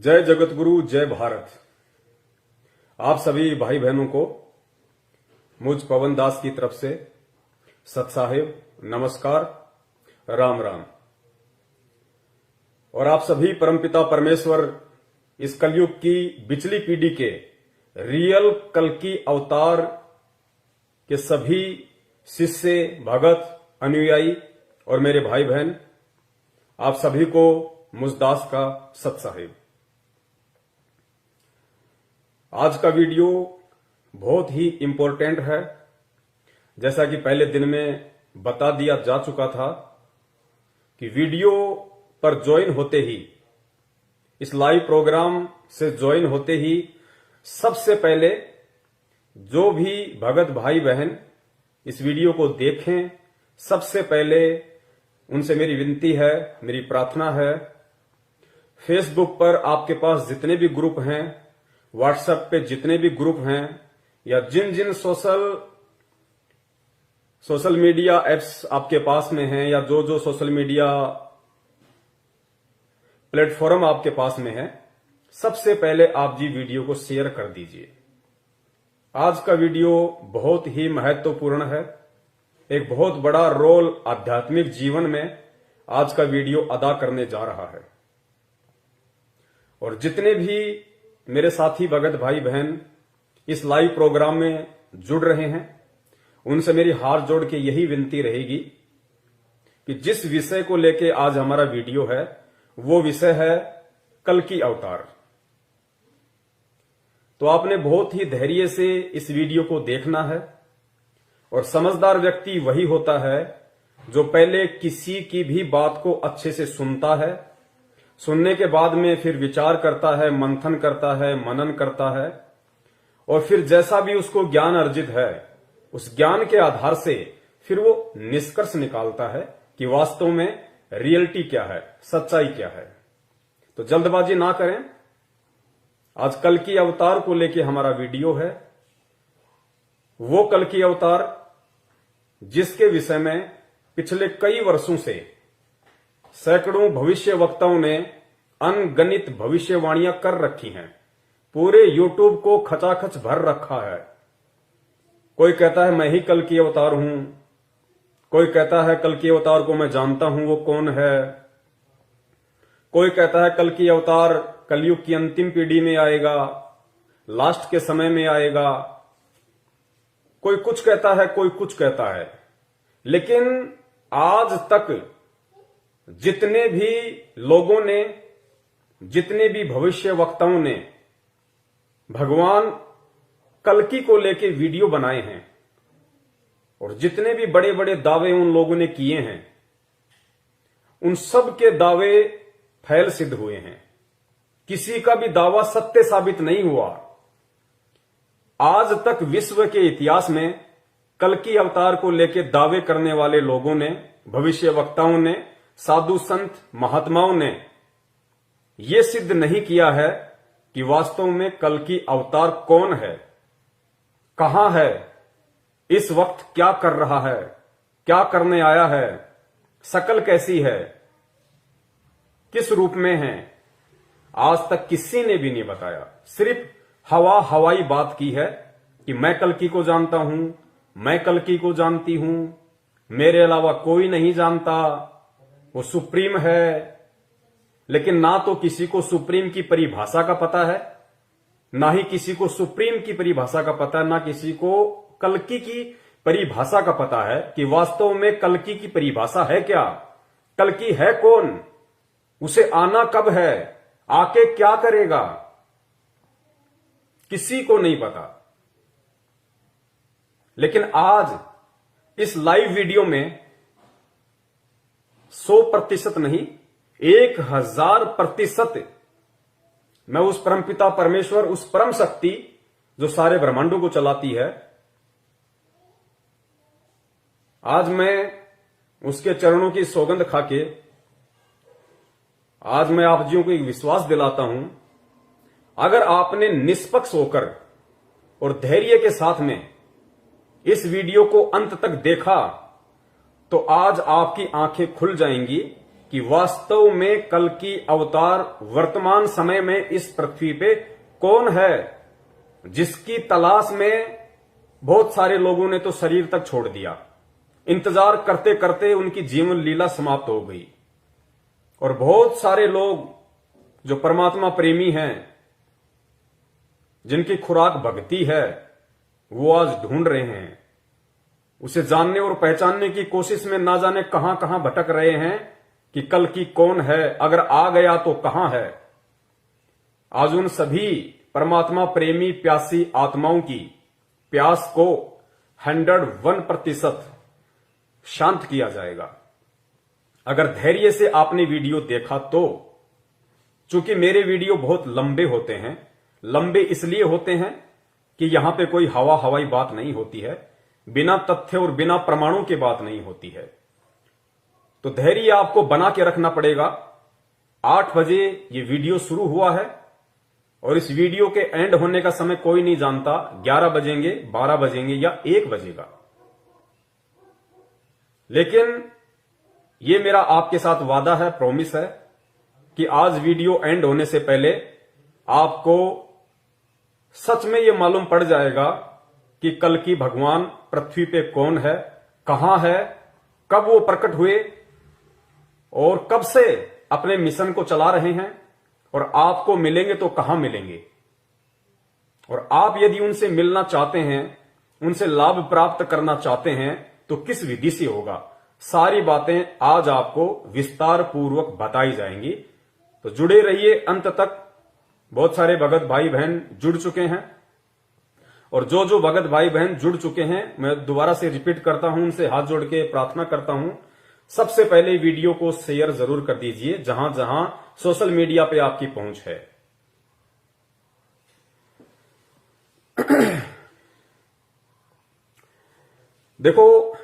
जय जगतगुरु, जय भारत। आप सभी भाई बहनों को मुझ पवन दास की तरफ से सतसाहिब नमस्कार, राम राम। और आप सभी परमपिता परमेश्वर इस कलयुग की बिचली पीढ़ी के रियल कल्कि अवतार के सभी शिष्य, भगत, अनुयायी और मेरे भाई बहन, आप सभी को मुझ दास का सतसाहिब। आज का वीडियो बहुत ही इंपॉर्टेंट है। जैसा कि पहले दिन में बता दिया जा चुका था कि वीडियो पर ज्वाइन होते ही, इस लाइव प्रोग्राम से ज्वाइन होते ही सबसे पहले जो भी भगत भाई बहन इस वीडियो को देखें, सबसे पहले उनसे मेरी विनती है, मेरी प्रार्थना है, फेसबुक पर आपके पास जितने भी ग्रुप हैं, व्हाट्सएप पे जितने भी ग्रुप हैं, या जिन जिन सोशल मीडिया एप्स आपके पास में हैं, या जो जो सोशल मीडिया प्लेटफॉर्म आपके पास में है, सबसे पहले आप जी वीडियो को शेयर कर दीजिए। आज का वीडियो बहुत ही महत्वपूर्ण है। एक बहुत बड़ा रोल आध्यात्मिक जीवन में आज का वीडियो अदा करने जा रहा है। और जितने भी मेरे साथी भगत भाई बहन इस लाइव प्रोग्राम में जुड़ रहे हैं, उनसे मेरी हाथ जोड़ के यही विनती रहेगी कि जिस विषय को लेके आज हमारा वीडियो है, वो विषय है कल्कि अवतार। तो आपने बहुत ही धैर्य से इस वीडियो को देखना है। और समझदार व्यक्ति वही होता है जो पहले किसी की भी बात को अच्छे से सुनता है, सुनने के बाद में फिर विचार करता है, मंथन करता है, मनन करता है, और फिर जैसा भी उसको ज्ञान अर्जित है, उस ज्ञान के आधार से फिर वो निष्कर्ष निकालता है कि वास्तव में रियलिटी क्या है, सच्चाई क्या है। तो जल्दबाजी ना करें। आज कल्कि अवतार को लेके हमारा वीडियो है। वो कल्कि अवतार जिसके विषय में पिछले कई वर्षों से सैकड़ों भविष्य वक्ताओं ने अनगणित भविष्यवाणियां कर रखी हैं। पूरे यूट्यूब को खचाखच भर रखा है। कोई कहता है मैं ही कल्कि अवतार हूं, कोई कहता है कल्कि अवतार को मैं जानता हूं, वो कौन है। कोई कहता है कल्कि अवतार कलयुग की अंतिम पीढ़ी में आएगा, लास्ट के समय में आएगा। कोई कुछ कहता है, कोई कुछ कहता है। लेकिन आज तक जितने भी लोगों ने, जितने भी भविष्य वक्ताओं ने भगवान कल्कि को लेके वीडियो बनाए हैं, और जितने भी बड़े बड़े दावे उन लोगों ने किए हैं, उन सब के दावे फैल सिद्ध हुए हैं। किसी का भी दावा सत्य साबित नहीं हुआ। आज तक विश्व के इतिहास में कल्कि अवतार को लेके दावे करने वाले लोगों ने, भविष्य वक्ताओं ने, साधु संत महात्माओं ने यह सिद्ध नहीं किया है कि वास्तव में कल्कि अवतार कौन है, कहां है, इस वक्त क्या कर रहा है, क्या करने आया है, शकल कैसी है, किस रूप में है। आज तक किसी ने भी नहीं बताया। सिर्फ हवाई बात की है कि मैं कल्कि को जानता हूं, मैं कल्कि को जानती हूं, मेरे अलावा कोई नहीं जानता, वो सुप्रीम है। लेकिन ना तो किसी को सुप्रीम की परिभाषा का पता है, ना ही किसी को सुप्रीम की परिभाषा का पता है, ना किसी को कल्कि की परिभाषा का पता है कि वास्तव में कल्कि की परिभाषा है क्या, कल्कि है कौन, उसे आना कब है, आके क्या करेगा, किसी को नहीं पता। लेकिन आज इस लाइव वीडियो में 100% नहीं, 1000% मैं उस परमपिता परमेश्वर, उस परम शक्ति जो सारे ब्रह्मांडों को चलाती है, आज मैं उसके चरणों की सौगंध खाके आज मैं आप जियों को एक विश्वास दिलाता हूं। अगर आपने निष्पक्ष होकर और धैर्य के साथ में इस वीडियो को अंत तक देखा, तो आज आपकी आंखें खुल जाएंगी कि वास्तव में कल की अवतार वर्तमान समय में इस पृथ्वी पे कौन है, जिसकी तलाश में बहुत सारे लोगों ने तो शरीर तक छोड़ दिया। इंतजार करते करते उनकी जीवन लीला समाप्त हो गई। और बहुत सारे लोग जो परमात्मा प्रेमी हैं, जिनकी खुराक भक्ति है, वो आज ढूंढ रहे हैं, उसे जानने और पहचानने की कोशिश में ना जाने कहां कहां भटक रहे हैं कि कल की कौन है, अगर आ गया तो कहां है। आज उन सभी परमात्मा प्रेमी प्यासी आत्माओं की प्यास को 101% शांत किया जाएगा। अगर धैर्य से आपने वीडियो देखा तो, चूंकि मेरे वीडियो बहुत लंबे होते हैं, लंबे इसलिए होते हैं कि यहां पे कोई हवाई बात नहीं होती है, बिना तथ्य और बिना प्रमाणों की बात नहीं होती है। तो धैर्य आपको बना के रखना पड़ेगा। 8 बजे ये वीडियो शुरू हुआ है और इस वीडियो के एंड होने का समय कोई नहीं जानता, 11 बजेंगे, 12 बजेंगे या 1 बजेगा। लेकिन ये मेरा आपके साथ वादा है, प्रॉमिस है कि आज वीडियो एंड होने से पहले आपको सच में ये मालूम पड़ जाएगा कि कल की भगवान पृथ्वी पे कौन है, कहां है, कब वो प्रकट हुए और कब से अपने मिशन को चला रहे हैं, और आपको मिलेंगे तो कहां मिलेंगे। और आप यदि उनसे मिलना चाहते हैं, उनसे लाभ प्राप्त करना चाहते हैं, तो किस विधि से होगा, सारी बातें आज आपको विस्तार पूर्वक बताई जाएंगी। तो जुड़े रहिए अंत तक। बहुत सारे भगत भाई बहन जुड़ चुके हैं, और जो भगत भाई बहन जुड़ चुके हैं, मैं दोबारा से रिपीट करता हूं, उनसे हाथ जोड़ के प्रार्थना करता हूं, सबसे पहले वीडियो को शेयर जरूर कर दीजिए जहां जहां सोशल मीडिया पे आपकी पहुंच है। देखो,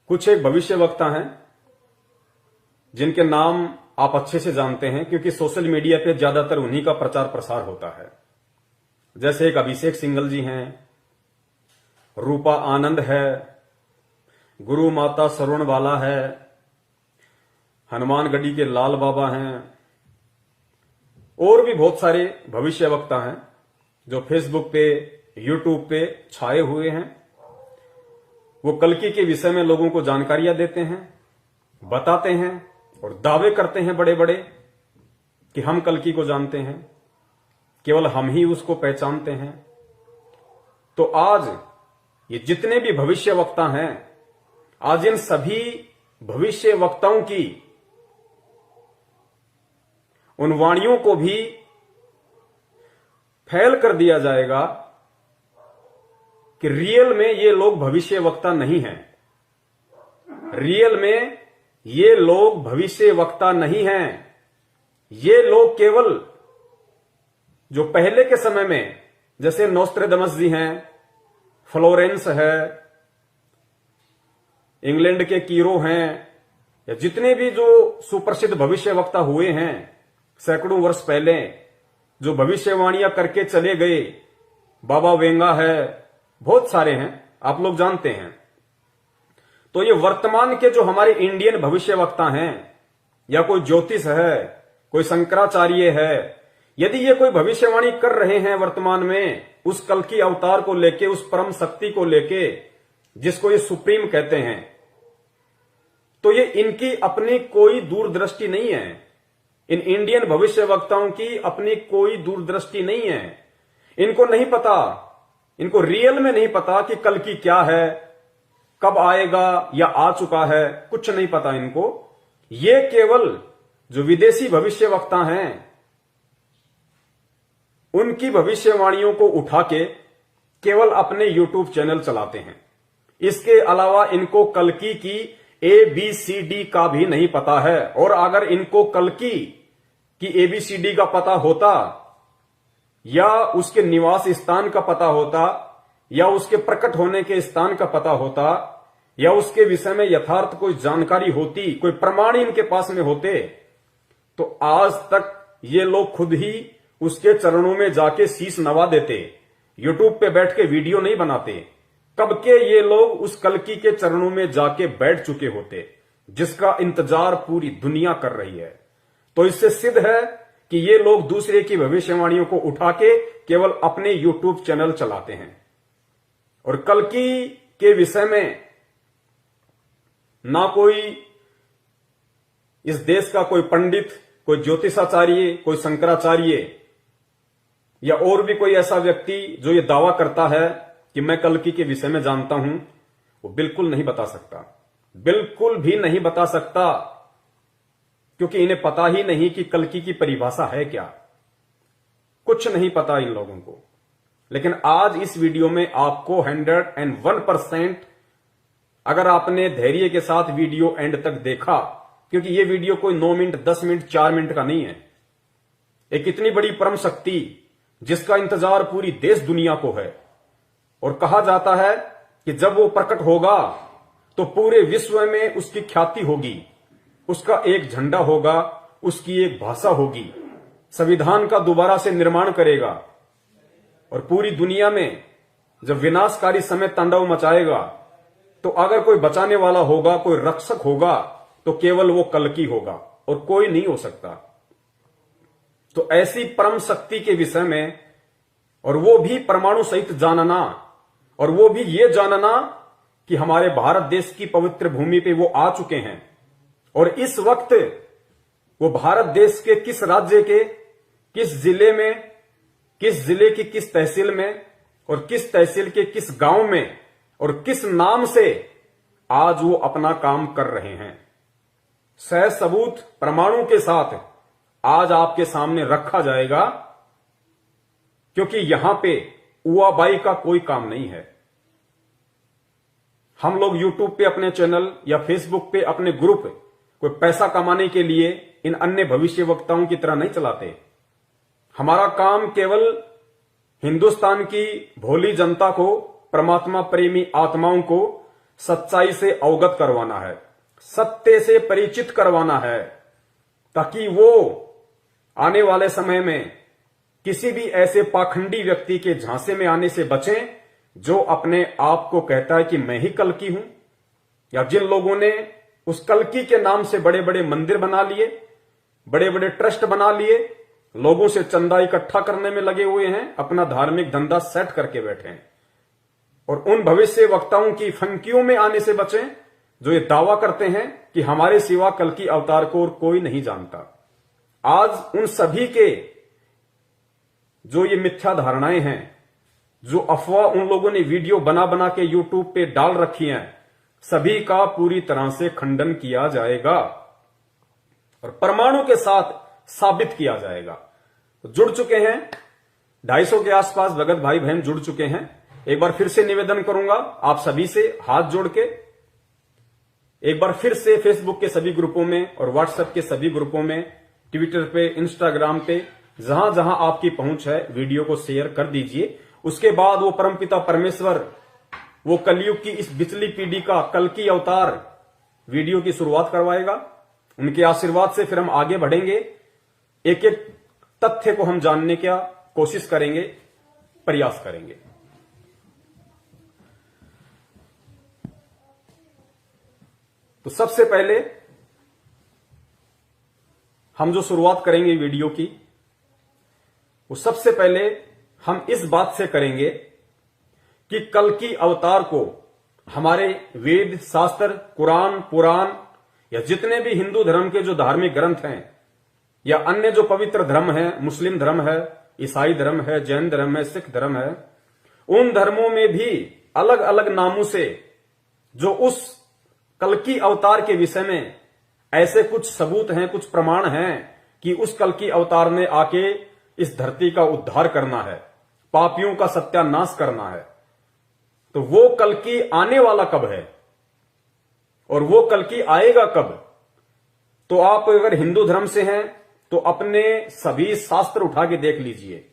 कुछ एक भविष्यवक्ता हैं जिनके नाम आप अच्छे से जानते हैं, क्योंकि सोशल मीडिया पे ज्यादातर उन्हीं का प्रचार प्रसार होता है। जैसे एक अभिषेक सिंघल जी हैं, रूपा आनंद है, गुरु माता सरोणबाला है, हनुमानगढ़ी के लाल बाबा हैं, और भी बहुत सारे भविष्यवक्ता हैं जो फेसबुक पे, यूट्यूब पे छाए हुए हैं। वो कल्कि के विषय में लोगों को जानकारियां देते हैं, बताते हैं और दावे करते हैं बड़े बड़े कि हम कल्कि को जानते हैं, केवल हम ही उसको पहचानते हैं। तो आज ये जितने भी भविष्यवक्ता हैं, आज इन सभी भविष्यवक्ताओं की उन वाणियों को भी फैल कर दिया जाएगा कि रियल में ये लोग भविष्यवक्ता नहीं हैं। रियल में ये लोग भविष्यवक्ता नहीं हैं। ये लोग केवल जो पहले के समय में, जैसे नोस्ट्रेडमस जी हैं, फ्लोरेंस है, इंग्लैंड के कीरो हैं, या जितने भी जो सुप्रसिद्ध भविष्यवक्ता हुए हैं सैकड़ों वर्ष पहले, जो भविष्यवाणियां करके चले गए, बाबा वेंगा है, बहुत सारे हैं, आप लोग जानते हैं। तो ये वर्तमान के जो हमारे इंडियन भविष्यवक्ता हैं, या कोई ज्योतिष है, कोई शंकराचार्य है, यदि ये कोई भविष्यवाणी कर रहे हैं वर्तमान में उस कल की अवतार को लेके, उस परम शक्ति को लेके, जिसको ये सुप्रीम कहते हैं, तो ये इनकी अपनी कोई दूरदृष्टि नहीं है। इन इंडियन भविष्यवक्ताओं की अपनी कोई दूरदृष्टि नहीं है। इनको नहीं पता, इनको रियल में नहीं पता कि कल की क्या है, कब आएगा या आ चुका है, कुछ नहीं पता इनको। ये केवल जो विदेशी भविष्यवक्ता हैं, उनकी भविष्यवाणियों को उठा के केवल अपने यूट्यूब चैनल चलाते हैं। इसके अलावा इनको कल्कि की ABCD का भी नहीं पता है। और अगर इनको कल्कि की ABCD का पता होता, या उसके निवास स्थान का पता होता, या उसके प्रकट होने के स्थान का पता होता, या उसके विषय में यथार्थ कोई जानकारी होती, कोई प्रमाण इनके पास में होते, तो आज तक ये लोग खुद ही उसके चरणों में जाके शीश नवा देते। यूट्यूब पे बैठ के वीडियो नहीं बनाते। कब के ये लोग उस कल्कि के चरणों में जाके बैठ चुके होते। जिसका इंतजार पूरी दुनिया कर रही है। तो इससे सिद्ध है कि ये लोग दूसरे की भविष्यवाणियों को उठा के केवल अपने यूट्यूब चैनल चलाते हैं। और कल्कि के विषय में ना कोई इस देश का कोई पंडित, कोई ज्योतिषाचार्य, कोई शंकराचार्य या और भी कोई ऐसा व्यक्ति जो ये दावा करता है कि मैं कल्कि के विषय में जानता हूं, वो बिल्कुल नहीं बता सकता, बिल्कुल भी नहीं बता सकता, क्योंकि इन्हें पता ही नहीं कि कल्कि की परिभाषा है क्या। कुछ नहीं पता इन लोगों को। लेकिन आज इस वीडियो में आपको 101% अगर आपने धैर्य के साथ वीडियो एंड तक देखा, क्योंकि ये वीडियो कोई 9 मिनट, 10 मिनट, 4 मिनट का नहीं है। एक इतनी बड़ी परम शक्ति जिसका इंतजार पूरी देश दुनिया को है, और कहा जाता है कि जब वो प्रकट होगा तो पूरे विश्व में उसकी ख्याति होगी, उसका एक झंडा होगा, उसकी एक भाषा होगी, संविधान का दोबारा से निर्माण करेगा, और पूरी दुनिया में जब विनाशकारी समय तांडव मचाएगा तो अगर कोई बचाने वाला होगा, कोई रक्षक होगा, तो केवल वो कल्कि होगा और कोई नहीं हो सकता। तो ऐसी परम शक्ति के विषय में, और वो भी परमाणु सहित जानना, और वो भी ये जानना कि हमारे भारत देश की पवित्र भूमि पे वो आ चुके हैं, और इस वक्त वो भारत देश के किस राज्य के किस जिले में, किस जिले की किस तहसील में, और किस तहसील के किस गांव में, और किस नाम से आज वो अपना काम कर रहे हैं, सह सबूत प्रमाणों के साथ आज आपके सामने रखा जाएगा। क्योंकि यहां पे उआबाई का कोई काम नहीं है। हम लोग यूट्यूब पे अपने चैनल या फेसबुक पे अपने ग्रुप कोई पैसा कमाने के लिए इन अन्य भविष्य वक्ताओं की तरह नहीं चलाते। हमारा काम केवल हिंदुस्तान की भोली जनता को, परमात्मा प्रेमी आत्माओं को सच्चाई से अवगत करवाना है, सत्य से परिचित करवाना है, ताकि वो आने वाले समय में किसी भी ऐसे पाखंडी व्यक्ति के झांसे में आने से बचें जो अपने आप को कहता है कि मैं ही कल्कि हूं, या जिन लोगों ने उस कल्कि के नाम से बड़े बड़े मंदिर बना लिए, बड़े बड़े ट्रस्ट बना लिए, लोगों से चंदा इकट्ठा करने में लगे हुए हैं, अपना धार्मिक धंधा सेट करके बैठे हैं। और उन भविष्य वक्ताओं की फंकियों में आने से बचें जो ये दावा करते हैं कि हमारे सिवा कल्कि अवतार को और कोई नहीं जानता। आज उन सभी के जो ये मिथ्या धारणाएं हैं, जो अफवाह उन लोगों ने वीडियो बना बना के यूट्यूब पे डाल रखी हैं, सभी का पूरी तरह से खंडन किया जाएगा और परमाणु के साथ साबित किया जाएगा। तो जुड़ चुके हैं 250 के आसपास भगत भाई बहन जुड़ चुके हैं। एक बार फिर से निवेदन करूंगा आप सभी से हाथ जोड़ के, एक बार फिर से फेसबुक के सभी ग्रुपों में और व्हाट्सएप के सभी ग्रुपों में, ट्विटर पे, इंस्टाग्राम पे, जहां जहां आपकी पहुंच है वीडियो को शेयर कर दीजिए। उसके बाद वो परमपिता परमेश्वर, वो कलयुग की इस बिचली पीढ़ी का कल्कि अवतार वीडियो की शुरुआत करवाएगा। उनके आशीर्वाद से फिर हम आगे बढ़ेंगे, एक एक तथ्य को हम जानने की कोशिश करेंगे, प्रयास करेंगे। तो सबसे पहले हम जो शुरुआत करेंगे वीडियो की, वो सबसे पहले हम इस बात से करेंगे कि कल्कि अवतार को हमारे वेद, शास्त्र, कुरान, पुराण या जितने भी हिंदू धर्म के जो धार्मिक ग्रंथ हैं या अन्य जो पवित्र धर्म है, मुस्लिम धर्म है, ईसाई धर्म है, जैन धर्म है, सिख धर्म है, उन धर्मों में भी अलग अलग नामों से जो उस कल्कि अवतार के विषय में ऐसे कुछ सबूत हैं, कुछ प्रमाण हैं कि उस कल्कि अवतार ने आके इस धरती का उद्धार करना है, पापियों का सत्यानाश करना है। तो वो कल्कि आने वाला कब है और वो कल्कि आएगा कब? तो आप अगर हिंदू धर्म से हैं तो अपने सभी शास्त्र उठा के देख लीजिए।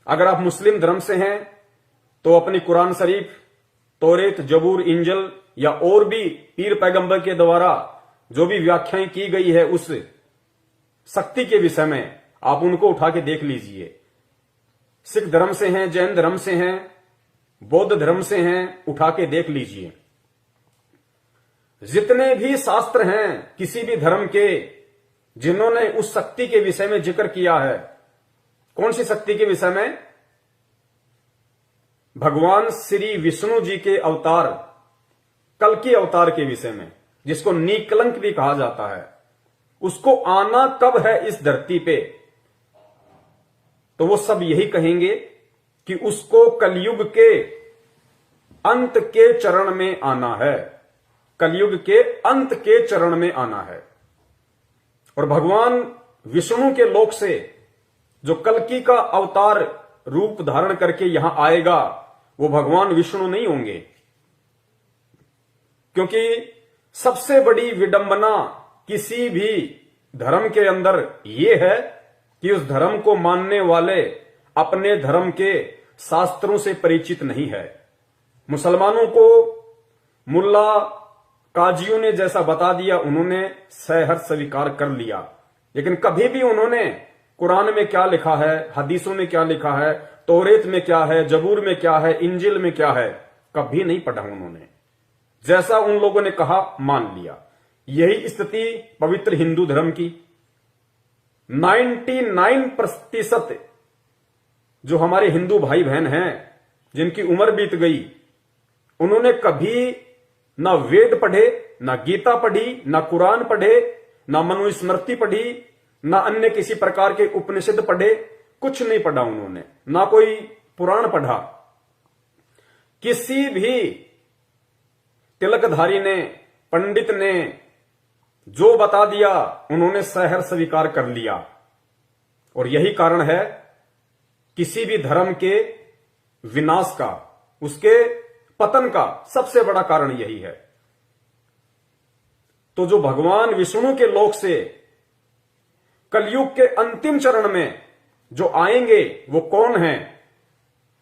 अगर आप मुस्लिम धर्म से हैं तो अपनी कुरान शरीफ, तौरेत, जबूर, इंजल या और भी पीर पैगंबर के द्वारा जो भी व्याख्याएं की गई है उस शक्ति के विषय में, आप उनको उठा के देख लीजिए। सिख धर्म से हैं, जैन धर्म से हैं, बौद्ध धर्म से हैं, उठा के देख लीजिए। जितने भी शास्त्र हैं किसी भी धर्म के, जिन्होंने उस शक्ति के विषय में जिक्र किया है, कौन सी शक्ति के विषय में? भगवान श्री विष्णु जी के अवतार, कल्कि अवतार के विषय में, जिसको निकलंक भी कहा जाता है, उसको आना कब है इस धरती पे, तो वो सब यही कहेंगे कि उसको कलयुग के अंत के चरण में आना है, कलयुग के अंत के चरण में आना है। और भगवान विष्णु के लोक से जो कल्कि का अवतार रूप धारण करके यहां आएगा, वो भगवान विष्णु नहीं होंगे, क्योंकि सबसे बड़ी विडंबना किसी भी धर्म के अंदर यह है कि उस धर्म को मानने वाले अपने धर्म के शास्त्रों से परिचित नहीं है। मुसलमानों को मुल्ला काजियों ने जैसा बता दिया, उन्होंने सहर्ष स्वीकार कर लिया, लेकिन कभी भी उन्होंने कुरान में क्या लिखा है, हदीसों में क्या लिखा है, तौरेत में क्या है, जबूर में क्या है, इंजिल में क्या है, कभी नहीं पढ़ा उन्होंने। जैसा उन लोगों ने कहा मान लिया। यही स्थिति पवित्र हिंदू धर्म की 99% जो हमारे हिंदू भाई बहन हैं, जिनकी उम्र बीत गई, उन्होंने कभी ना वेद पढ़े, ना गीता पढ़ी, ना कुरान पढ़े, ना मनुस्मृति पढ़ी, ना अन्य किसी प्रकार के उपनिषद पढ़े, कुछ नहीं पढ़ा उन्होंने, ना कोई पुराण पढ़ा। किसी भी तिलकधारी ने, पंडित ने जो बता दिया, उन्होंने सहर्ष स्वीकार कर लिया। और यही कारण है किसी भी धर्म के विनाश का, उसके पतन का सबसे बड़ा कारण यही है। तो जो भगवान विष्णु के लोक से कलयुग के अंतिम चरण में जो आएंगे, वो कौन है?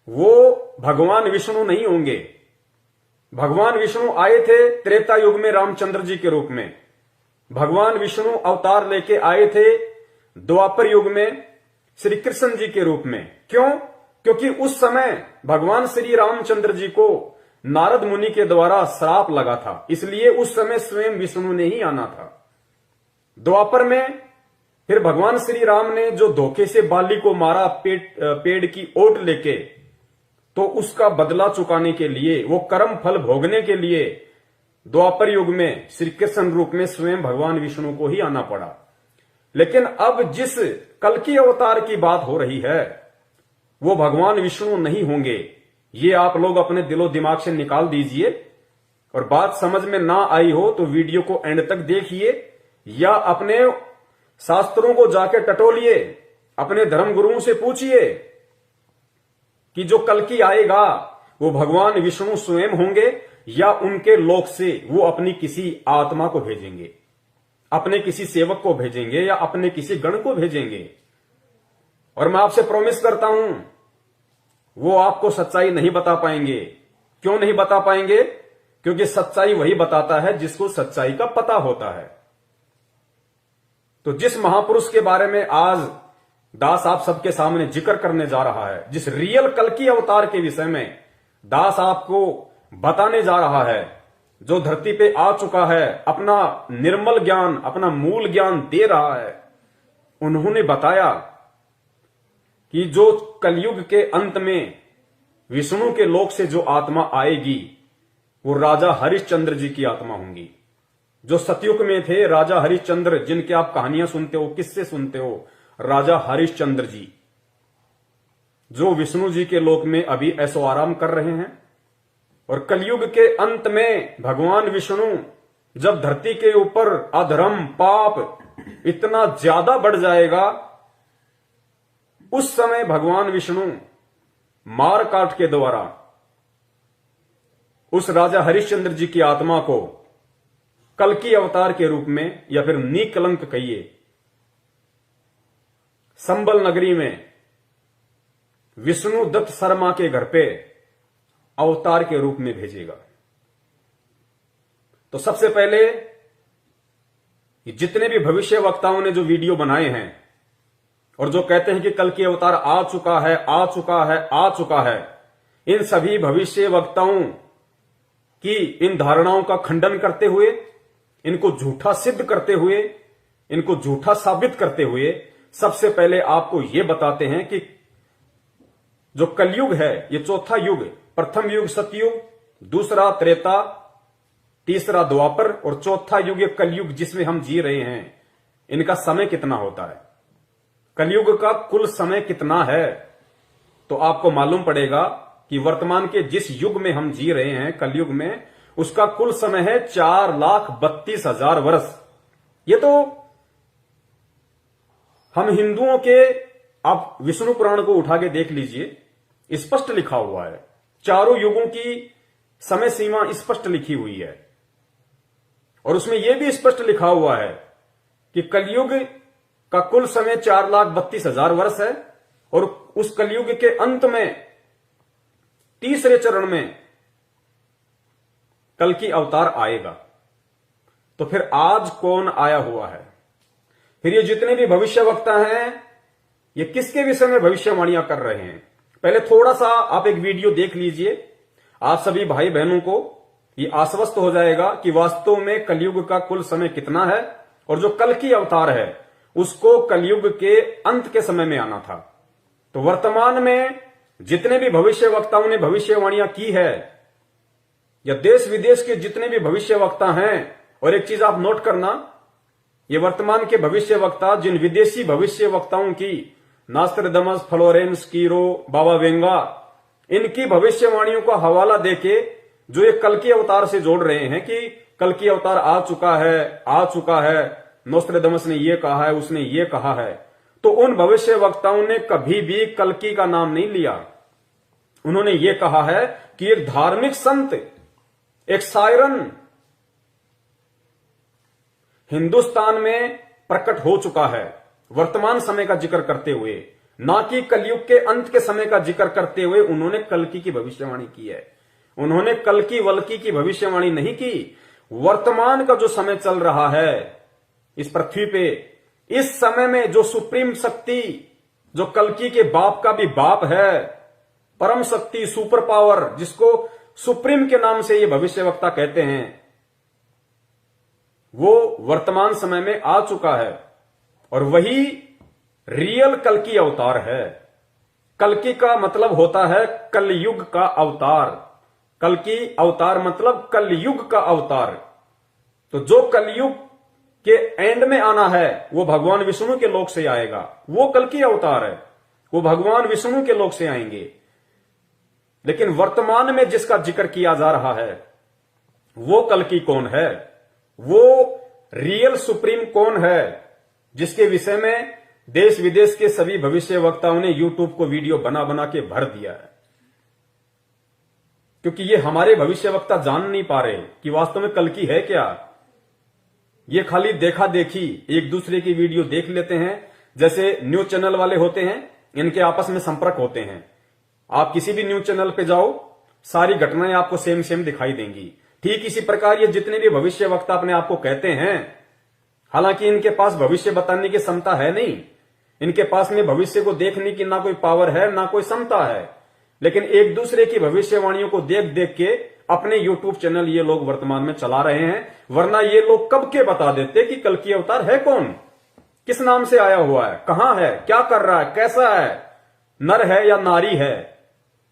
वो भगवान विष्णु नहीं होंगे। भगवान विष्णु आए थे त्रेता युग में रामचंद्र जी के रूप में, भगवान विष्णु अवतार लेके आए थे द्वापर युग में श्री कृष्ण जी के रूप में। क्यों? क्योंकि उस समय भगवान श्री रामचंद्र जी को नारद मुनि के द्वारा श्राप लगा था, इसलिए उस समय स्वयं विष्णु ने ही आना था। द्वापर में फिर भगवान श्री राम ने जो धोखे से बाली को मारा पेड़ की ओट लेके, तो उसका बदला चुकाने के लिए, वो कर्म फल भोगने के लिए द्वापर युग में श्री कृष्ण रूप में स्वयं भगवान विष्णु को ही आना पड़ा। लेकिन अब जिस कल्कि अवतार की बात हो रही है, वो भगवान विष्णु नहीं होंगे। ये आप लोग अपने दिलो दिमाग से निकाल दीजिए, और बात समझ में ना आई हो तो वीडियो को एंड तक देखिए, या अपने शास्त्रों को जाके टटोलिए, अपने धर्म गुरुओं से पूछिए कि जो कल्कि आएगा वो भगवान विष्णु स्वयं होंगे, या उनके लोक से वो अपनी किसी आत्मा को भेजेंगे, अपने किसी सेवक को भेजेंगे, या अपने किसी गण को भेजेंगे। और मैं आपसे प्रॉमिस करता हूं, वो आपको सच्चाई नहीं बता पाएंगे। क्यों नहीं बता पाएंगे? क्योंकि सच्चाई वही बताता है जिसको सच्चाई का पता होता है। तो जिस महापुरुष के बारे में आज दास आप सबके सामने जिक्र करने जा रहा है, जिस रियल कल्कि अवतार के विषय में दास आपको बताने जा रहा है, जो धरती पे आ चुका है, अपना निर्मल ज्ञान, अपना मूल ज्ञान दे रहा है, उन्होंने बताया कि जो कलयुग के अंत में विष्णु के लोक से जो आत्मा आएगी, वो राजा हरिश्चंद्र जी की आत्मा होंगी। जो सतयुग में थे राजा हरिश्चंद्र, जिनके आप कहानियां सुनते हो, किससे सुनते हो, राजा हरिश्चंद्र जी, जो विष्णु जी के लोक में अभी ऐसो आराम कर रहे हैं। और कलयुग के अंत में भगवान विष्णु जब धरती के ऊपर अधर्म पाप इतना ज्यादा बढ़ जाएगा, उस समय भगवान विष्णु मार काट के द्वारा उस राजा हरिश्चंद्र जी की आत्मा को कल्कि अवतार के रूप में, या फिर निकलंक कहिए, संबल नगरी में विष्णु दत्त शर्मा के घर पे अवतार के रूप में भेजेगा। तो सबसे पहले जितने भी भविष्य वक्ताओं ने जो वीडियो बनाए हैं और जो कहते हैं कि कल्कि अवतार आ चुका है, आ चुका है, आ चुका है, इन सभी भविष्य वक्ताओं कि इन धारणाओं का खंडन करते हुए, इनको झूठा सिद्ध करते हुए, इनको झूठा साबित करते हुए सबसे पहले आपको यह बताते हैं कि जो कलयुग है ये चौथा युग, प्रथम युग सतयुग, दूसरा त्रेता, तीसरा द्वापर और चौथा युग ये कलयुग जिसमें हम जी रहे हैं, इनका समय कितना होता है, कलयुग का कुल समय कितना है। तो आपको मालूम पड़ेगा कि वर्तमान के जिस युग में हम जी रहे हैं कलयुग में, उसका कुल समय है 4,32,000 वर्ष। ये तो हम हिंदुओं के, आप विष्णु पुराण को उठा के देख लीजिए, स्पष्ट लिखा हुआ है, चारों युगों की समय सीमा स्पष्ट लिखी हुई है और उसमें यह भी स्पष्ट लिखा हुआ है कि कलयुग का कुल समय 4,32,000 वर्ष है और उस कलयुग के अंत में तीसरे चरण में कल की अवतार आएगा। तो फिर आज कौन आया हुआ है? फिर ये जितने भी भविष्यवक्ता हैं ये किसके विषय में भविष्यवाणियां कर रहे हैं? पहले थोड़ा सा आप एक वीडियो देख लीजिए, आप सभी भाई बहनों को ये आश्वस्त हो जाएगा कि वास्तव में कलयुग का कुल समय कितना है और जो कल की अवतार है उसको कलयुग के अंत के समय में आना था। तो वर्तमान में जितने भी भविष्यवक्ताओं ने भविष्यवाणियां की है, या देश विदेश के जितने भी भविष्यवक्ता हैं, और एक चीज आप नोट करना, ये वर्तमान के भविष्यवक्ता जिन विदेशी भविष्यवक्ताओं की, नास्ट्राडामस, फ्लोरेंस, कीरो, बाबा वेंगा, इनकी भविष्यवाणियों का हवाला देके जो ये कल की अवतार से जोड़ रहे हैं कि कल की अवतार आ चुका है, नोस्ट्राडामस ने ये कहा है, उसने ये कहा है, तो उन भविष्यवक्ताओं ने कभी भी कल्कि का नाम नहीं लिया। उन्होंने ये कहा है कि एक धार्मिक संत, एक सायरन हिंदुस्तान में प्रकट हो चुका है, वर्तमान समय का जिक्र करते हुए, ना कि कलयुग के अंत के समय का जिक्र करते हुए उन्होंने कल्कि की भविष्यवाणी की है। उन्होंने कल्कि वल्कि की भविष्यवाणी नहीं की। वर्तमान का जो समय चल रहा है इस पृथ्वी पे, इस समय में जो सुप्रीम शक्ति, जो कल्कि के बाप का भी बाप है, परम शक्ति, सुपर पावर, जिसको सुप्रीम के नाम से ये भविष्यवक्ता कहते हैं, वो वर्तमान समय में आ चुका है और वही रियल कल्कि अवतार है। कल्कि का मतलब होता है कलयुग का अवतार। कल्कि अवतार मतलब कलयुग का अवतार। तो जो कलयुग के एंड में आना है वो भगवान विष्णु के लोक से आएगा, वो कल्कि अवतार है, वो भगवान विष्णु के लोक से आएंगे। लेकिन वर्तमान में जिसका जिक्र किया जा रहा है वो कल्कि कौन है, वो रियल सुप्रीम कौन है, जिसके विषय में देश विदेश के सभी भविष्यवक्ताओं ने यूट्यूब को वीडियो बना बना के भर दिया है। क्योंकि ये हमारे भविष्यवक्ता जान नहीं पा रहे कि वास्तव में कल्कि है क्या। ये खाली देखा देखी, एक दूसरे की वीडियो देख लेते हैं, जैसे न्यूज चैनल वाले होते हैं, इनके आपस में संपर्क होते हैं। आप किसी भी न्यूज चैनल पे जाओ, सारी घटनाएं आपको सेम सेम दिखाई देंगी। ठीक इसी प्रकार ये जितने भी भविष्यवक्ता अपने आप को कहते हैं, हालांकि इनके पास भविष्य बताने की क्षमता है नहीं, इनके पास में भविष्य को देखने की ना कोई पावर है ना कोई क्षमता है, लेकिन एक दूसरे की भविष्यवाणियों को देख देख के अपने यूट्यूब चैनल ये लोग वर्तमान में चला रहे हैं। वरना ये लोग कब के बता देते कि कल्कि अवतार है कौन, किस नाम से आया हुआ है, कहां है, क्या कर रहा है, कैसा है, नर है या नारी है,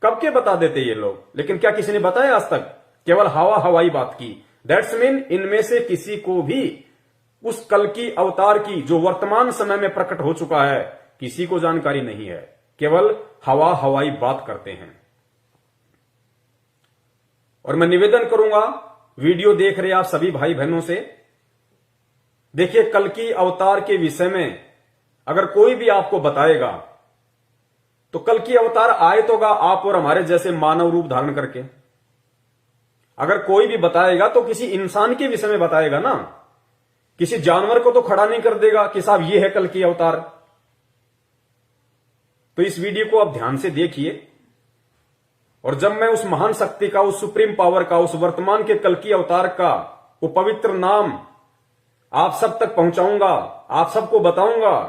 कब के बता देते ये लोग। लेकिन क्या किसी ने बताया आज तक? केवल हवा हवाई बात की। दैट्स मीन इनमें से किसी को भी उस कल्कि अवतार की जो वर्तमान समय में प्रकट हो चुका है, किसी को जानकारी नहीं है, केवल हवा हवाई बात करते हैं। और मैं निवेदन करूंगा वीडियो देख रहे आप सभी भाई बहनों से, देखिए कल्कि अवतार के विषय में अगर कोई भी आपको बताएगा तो कल्कि अवतार आए तो गा आप और हमारे जैसे मानव रूप धारण करके। अगर कोई भी बताएगा तो किसी इंसान के विषय में बताएगा ना, किसी जानवर को तो खड़ा नहीं कर देगा कि साहब ये है कल्कि अवतार। तो इस वीडियो को आप ध्यान से देखिए, और जब मैं उस महान शक्ति का, उस सुप्रीम पावर का, उस वर्तमान के कल्कि अवतार का वो पवित्र नाम आप सब तक पहुंचाऊंगा, आप सबको बताऊंगा,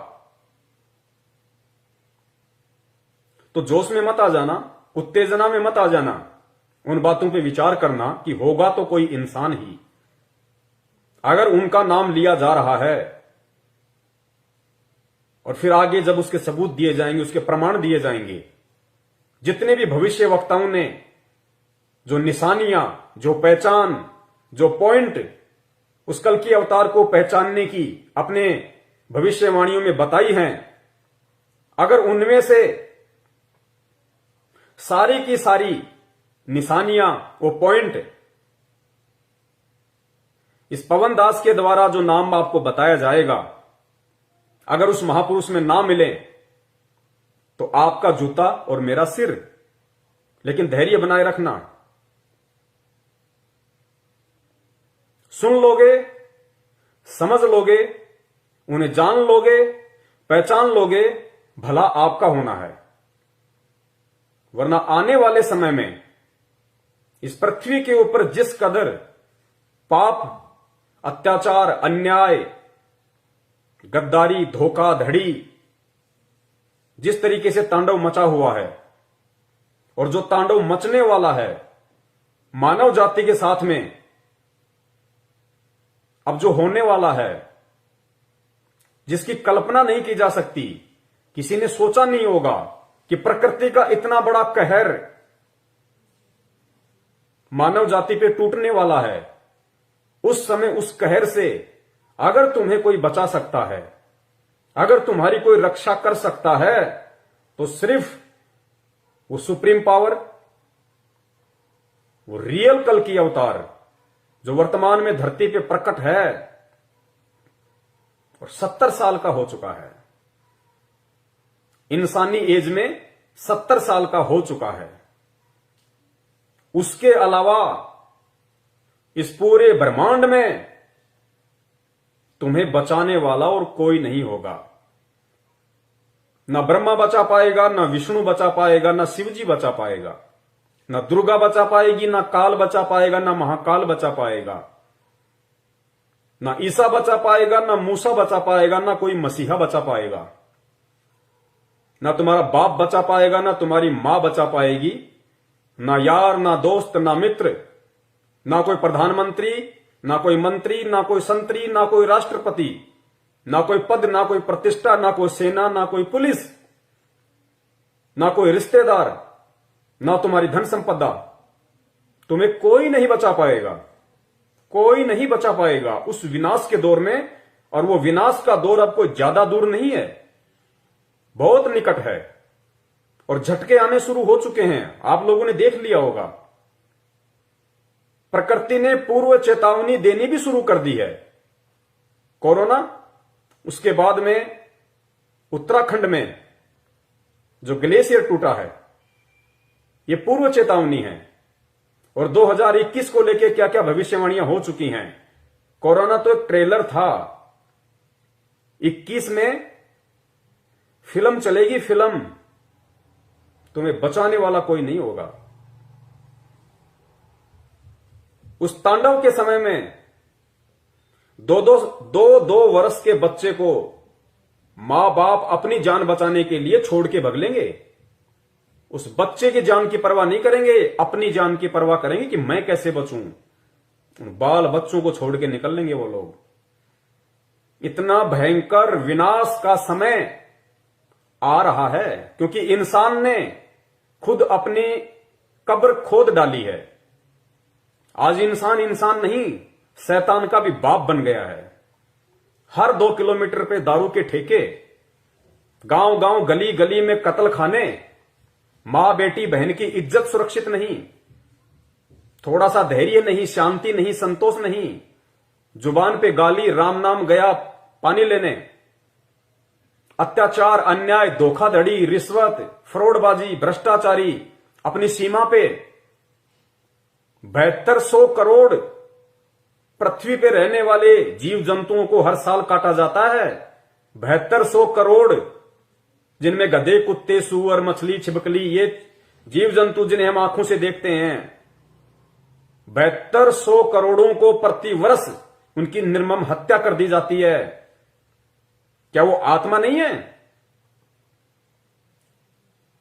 तो जोश में मत आ जाना, उत्तेजना में मत आ जाना। उन बातों पे विचार करना कि होगा तो कोई इंसान ही। अगर उनका नाम लिया जा रहा है और फिर आगे जब उसके सबूत दिए जाएंगे, उसके प्रमाण दिए जाएंगे, जितने भी भविष्य वक्ताओं ने जो निशानियां, जो पहचान, जो पॉइंट उस कल की अवतार को पहचानने की अपने भविष्यवाणियों में बताई हैं, अगर उनमें से सारी की सारी निशानियां, वो पॉइंट इस पवन दास के द्वारा जो नाम आपको बताया जाएगा, अगर उस महापुरुष में ना मिले तो आपका जूता और मेरा सिर। लेकिन धैर्य बनाए रखना, सुन लोगे, समझ लोगे, उन्हें जान लोगे, पहचान लोगे, भला आपका होना है। वरना आने वाले समय में इस पृथ्वी के ऊपर जिस कदर पाप, अत्याचार, अन्याय, गद्दारी, धोखाधड़ी जिस तरीके से तांडव मचा हुआ है और जो तांडव मचने वाला है मानव जाति के साथ में, अब जो होने वाला है, जिसकी कल्पना नहीं की जा सकती, किसी ने सोचा नहीं होगा कि प्रकृति का इतना बड़ा कहर मानव जाति पे टूटने वाला है। उस समय उस कहर से अगर तुम्हें कोई बचा सकता है, अगर तुम्हारी कोई रक्षा कर सकता है, तो सिर्फ वो सुप्रीम पावर, वो रियल कल की अवतार जो वर्तमान में धरती पे प्रकट है और 70 साल का हो चुका है, इंसानी एज में 70 साल का हो चुका है। उसके अलावा इस पूरे ब्रह्मांड में तुम्हें बचाने वाला और कोई नहीं होगा। ना ब्रह्मा बचा पाएगा, ना विष्णु बचा पाएगा, ना शिवजी बचा पाएगा, ना दुर्गा बचा पाएगी, ना काल बचा पाएगा, ना महाकाल बचा पाएगा, ना ईसा बचा पाएगा, ना मूसा बचा पाएगा, ना कोई मसीहा बचा पाएगा, ना तुम्हारा बाप बचा पाएगा, ना तुम्हारी मां बचा पाएगी, ना यार, ना दोस्त, ना मित्र, ना कोई प्रधानमंत्री, ना कोई मंत्री, ना कोई संतरी, ना कोई राष्ट्रपति, ना कोई पद, ना कोई प्रतिष्ठा, ना कोई सेना, ना कोई पुलिस, ना कोई रिश्तेदार, ना तुम्हारी धन संपदा। तुम्हें कोई नहीं बचा पाएगा, कोई नहीं बचा पाएगा उस विनाश के दौर में। और वो विनाश का दौर अब कोई ज्यादा दूर नहीं है, बहुत निकट है और झटके आने शुरू हो चुके हैं। आप लोगों ने देख लिया होगा, प्रकृति ने पूर्व चेतावनी देनी भी शुरू कर दी है। कोरोना, उसके बाद में उत्तराखंड में जो ग्लेशियर टूटा है, ये पूर्व चेतावनी है। और 2021 को लेके क्या क्या भविष्यवाणियां हो चुकी हैं। कोरोना तो एक ट्रेलर था, 21 में फिल्म चलेगी, फिल्म। तुम्हें बचाने वाला कोई नहीं होगा। उस तांडव के समय में दो वर्ष के बच्चे को मां बाप अपनी जान बचाने के लिए छोड़ के भग लेंगे। उस बच्चे की जान की परवाह नहीं करेंगे, अपनी जान की परवाह करेंगे कि मैं कैसे बचूं। उन बाल बच्चों को छोड़ के निकल लेंगे वो लोग। इतना भयंकर विनाश का समय आ रहा है क्योंकि इंसान ने खुद अपनी कब्र खोद डाली है। आज इंसान इंसान नहीं, शैतान का भी बाप बन गया है। हर 2 किलोमीटर पे दारू के ठेके, गांव गांव गली गली में कत्ल खाने, मां बेटी बहन की इज्जत सुरक्षित नहीं, थोड़ा सा धैर्य नहीं, शांति नहीं, संतोष नहीं, जुबान पे गाली, राम नाम गया पानी लेने, अत्याचार, अन्याय, धोखाधड़ी, रिश्वत, फ्रॉडबाजी, भ्रष्टाचारी अपनी सीमा पे। 7200 करोड़ पृथ्वी पे रहने वाले जीव जंतुओं को हर साल काटा जाता है। 7200 करोड़, जिनमें गधे, कुत्ते, सूअर, मछली, छिपकली, ये जीव जंतु जिन्हें हम आंखों से देखते हैं, 7200 करोड़ों को प्रति वर्ष उनकी निर्मम हत्या कर दी जाती है। क्या वो आत्मा नहीं है?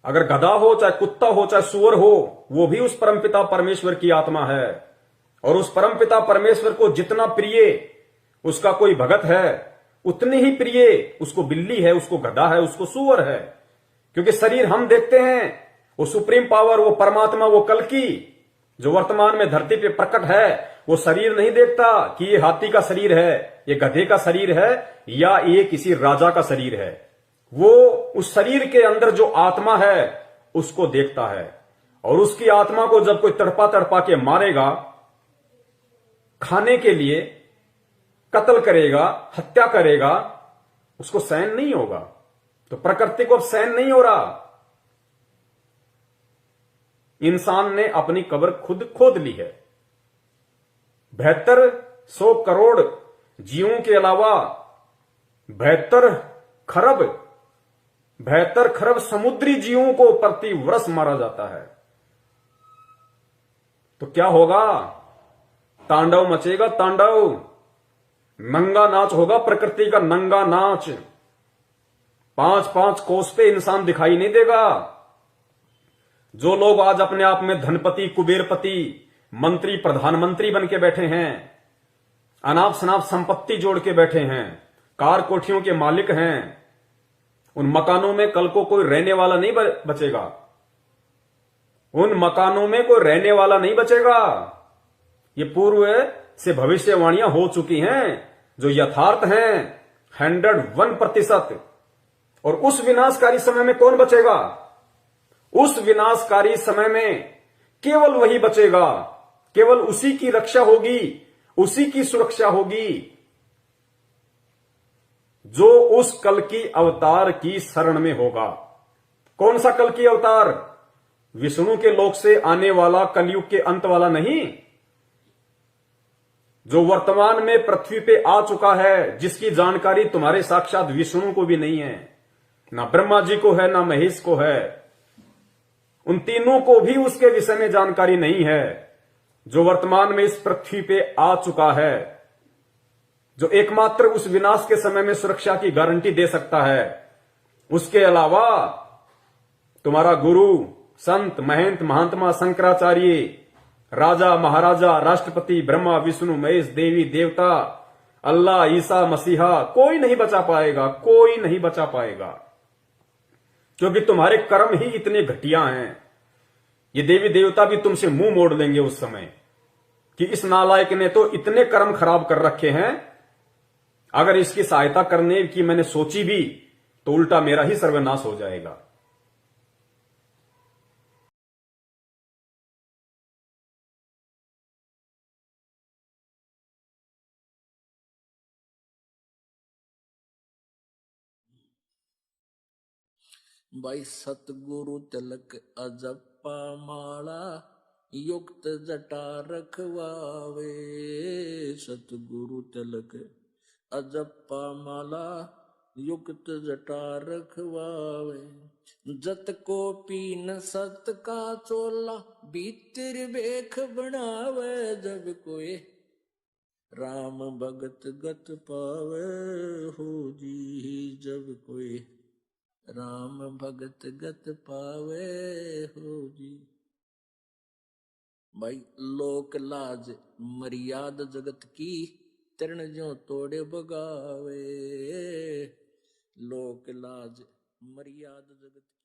अगर गधा हो, चाहे कुत्ता हो, चाहे सुअर हो, वो भी उस परमपिता परमेश्वर की आत्मा है। और उस परमपिता परमेश्वर को जितना प्रिय उसका कोई भगत है, उतनी ही प्रिय उसको बिल्ली है, उसको गधा है, उसको सुअर है। क्योंकि शरीर हम देखते हैं, वो सुप्रीम पावर, वो परमात्मा, वो कल्कि जो वर्तमान में धरती पे प्रकट है, वो शरीर नहीं देखता कि ये हाथी का शरीर है, ये गधे का शरीर है, या ये किसी राजा का शरीर है। वो उस शरीर के अंदर जो आत्मा है उसको देखता है। और उसकी आत्मा को जब कोई तड़पा तड़पा के मारेगा, खाने के लिए कत्ल करेगा, हत्या करेगा, उसको सहन नहीं होगा। तो प्रकृति को अब सहन नहीं हो रहा। इंसान ने अपनी कब्र खुद खोद ली है। 7200 करोड़ जीवों के अलावा 72 खरब समुद्री जीवों को प्रति वर्ष मारा जाता है। तो क्या होगा? तांडव मचेगा, तांडव। नंगा नाच होगा, प्रकृति का नंगा नाच। 5-5 कोस पे इंसान दिखाई नहीं देगा। जो लोग आज अपने आप में धनपति, कुबेरपति, मंत्री, प्रधानमंत्री बन के बैठे हैं, अनाप शनाप संपत्ति जोड़ के बैठे हैं, कार कोठियों के मालिक हैं, उन मकानों में कल को कोई रहने वाला नहीं बचेगा। उन मकानों में कोई रहने वाला नहीं बचेगा। ये पूर्व से भविष्यवाणियां हो चुकी हैं, जो यथार्थ हैं 101%। और उस विनाशकारी समय में कौन बचेगा? उस विनाशकारी समय में केवल वही बचेगा, केवल उसी की रक्षा होगी, उसी की सुरक्षा होगी जो उस कल की अवतार की शरण में होगा। कौन सा कल की अवतार? विष्णु के लोक से आने वाला, कलयुग के अंत वाला नहीं, जो वर्तमान में पृथ्वी पे आ चुका है, जिसकी जानकारी तुम्हारे साक्षात विष्णु को भी नहीं है, ना ब्रह्मा जी को है, ना महेश को है। उन तीनों को भी उसके विषय में जानकारी नहीं है। जो वर्तमान में इस पृथ्वी पे आ चुका है, जो एकमात्र उस विनाश के समय में सुरक्षा की गारंटी दे सकता है, उसके अलावा तुम्हारा गुरु, संत, महंत, महात्मा, शंकराचार्य, राजा, महाराजा, राष्ट्रपति, ब्रह्मा, विष्णु, महेश, देवी, देवता, अल्लाह, ईसा मसीहा, कोई नहीं बचा पाएगा, कोई नहीं बचा पाएगा। क्योंकि तुम्हारे कर्म ही इतने घटिया हैं। ये देवी देवता भी तुमसे मुंह मोड़ लेंगे उस समय कि इस नालायक ने तो इतने कर्म खराब कर रखे हैं, अगर इसकी सहायता करने की मैंने सोची भी तो उल्टा मेरा ही सर्वनाश हो जाएगा। भाई सतगुरु तिलक अजप्पा माला युक्त जटा रखवावे। सतगुरु तिलक अजप्पा माला युक्त जटा रखवावे। जत को पीन सत का चोला भीतर बेख बनावे। जब कोई राम भगत गत पावे हो जी। जब कोई राम भगत गत पावे हो जी। भाई लोक लाज मर्याद जगत की तरण जो तोड़े बगावे। लोक लाज मर्याद जगत की।